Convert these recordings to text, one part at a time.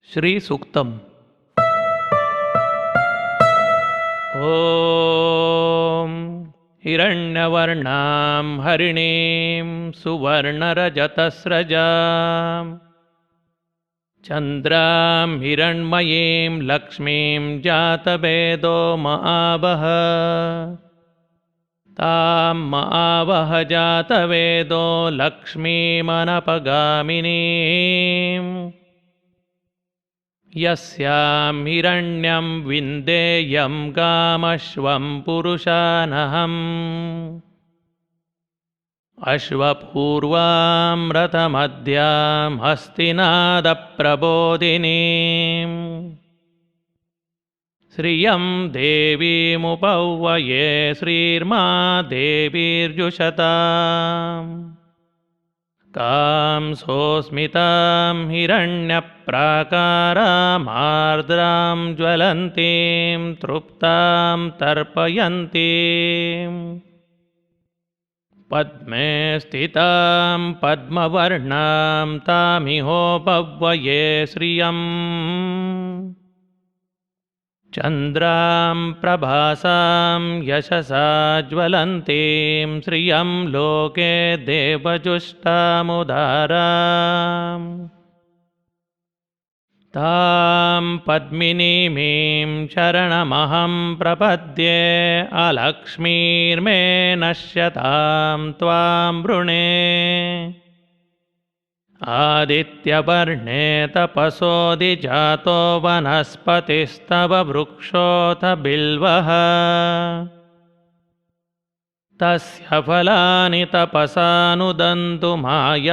श्रीसूक्तम्। ॐ हिरण्यवर्णां हरिणीं सुवर्णरजतस्रजां चन्द्रां हिरण्मयीं लक्ष्मीं जातवेदो महावः तां महावः जातवेदो लक्ष्मीमनपगामिनीम् यस्यां हिरण्यं विन्देयं गामश्वं पुरुषानहम् अश्वपूर्वां रथमद्यां हस्तिनादप्रबोधिनीं श्रियं देवीमुपौवये श्रीर्मा देवीर्जुषताम् कां सोऽस्मितां हिरण्यप्राकारामार्द्रां ज्वलन्तीं तृप्तां तर्पयन्तीं पद्मे स्थितां पद्मवर्णां तामिहोपव्वये श्रियम् चन्द्रां प्रभासां यशसा ज्वलन्तीं श्रियं लोके देवजुष्टामुदाराम् तां पद्मिनीमीं शरणमहं प्रपद्ये अलक्ष्मीर्मे नश्यतां त्वां वृणे आदित्यवर्णे तपसोऽधिजातो वनस्पतिस्तव वृक्षोऽथ बिल्वः तस्य फलानि तपसानुदन्तु मायान्तरायाश्च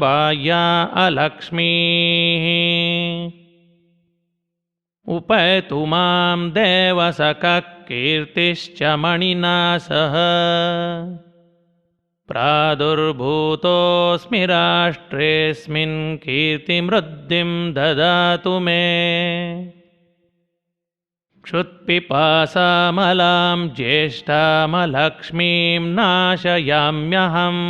बाह्या अलक्ष्मीः उपैतु मां देवसखः कीर्तिश्च मणिना सह प्रादुर्भूतोऽस्मि राष्ट्रेऽस्मिन् कीर्तिमृद्धिं ददातु मे क्षुत्पिपासामलां ज्येष्ठामलक्ष्मीं नाशयाम्यहम्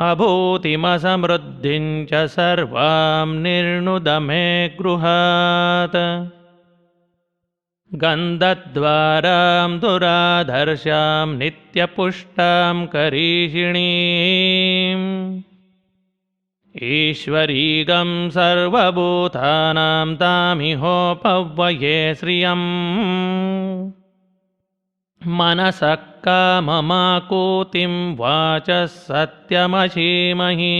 अभूतिमसमृद्धिं च सर्वां निर्णुद मे गृहात् गन्धद्वारां दुराधर्षां नित्यपुष्टां करीषिणीम् ईश्वरीगं सर्वभूतानां तामिहोपव्वये श्रियम् मनसः काममाकूतिं वाचः सत्यमशीमहि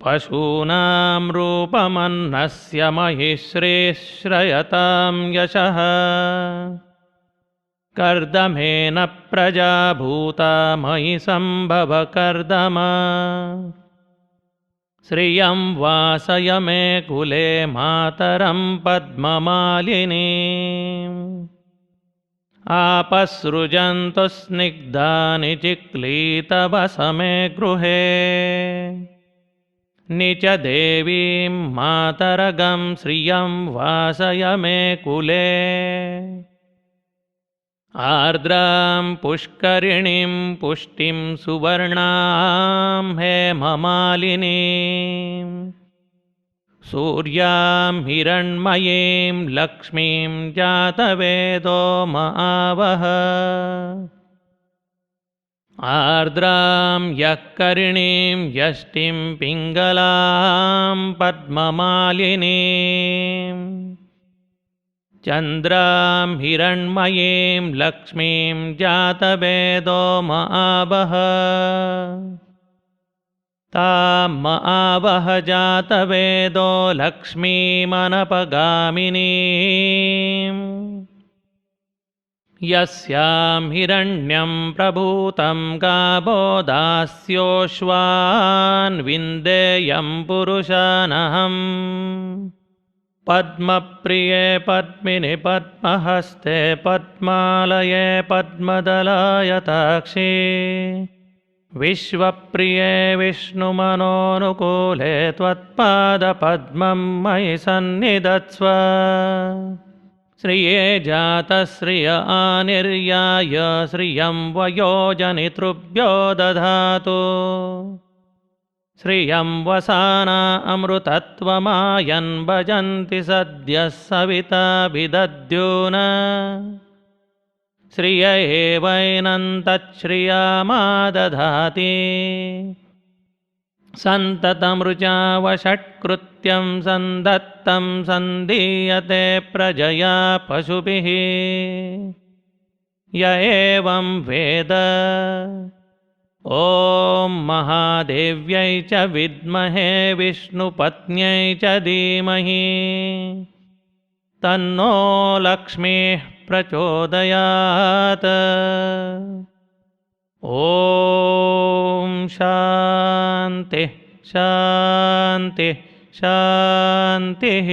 पशूनां रूपमन्नस्य महिश्रेश्रयतां यशः कर्दमेन प्रजा भूता मयि सम्भव कर्दमा श्रियं वासय मे कुले मातरं पद्ममालिनीम् आपसृजन्तु स्निग्धानि चिक्लीतवसमे गृहे निच देवीं मातरगं श्रियं वासय मे कुले आर्द्रां पुष्करिणीं पुष्टिं सुवर्णां हेममालिनीं सूर्यां हिरण्मयीं लक्ष्मीं जातवेदो महावः आर्द्रां यःकरिणीं यष्टिं पिङ्गलां पद्ममालिनीं चन्द्रां हिरण्मयीं लक्ष्मीं जातवेदो महावः तां महावः जातवेदो लक्ष्मीमनपगामिनीम् यस्यां हिरण्यं प्रभूतं गावो दास्योश्वान् विन्देयं पुरुषानहम् पद्मप्रिये पद्मिनि पद्महस्ते पद्मालये पद्मदलायताक्षी विश्वप्रिये विष्णुमनोनुकूले त्वत्पादपद्मं मयि सन्निधत्स्व श्रिये जातश्रिय आनिर्याय श्रियं वयोजनितृभ्यो दधातु श्रियं वसाना अमृतत्वमायन् भजन्ति सद्यः सविताभिदद्योन श्रिय एवैनं तच्छ्रियामादधाति सन्ततमृचावषट्कृत्यं सन्दत्तं सन्दीयते प्रजया पशुभिः य एवं वेद ॐ महादेव्यै च विद्महे विष्णुपत्न्यै च धीमहि तन्नो लक्ष्मीः प्रचोदयात्। ॐ शान्तिः शान्तिः शान्तिः।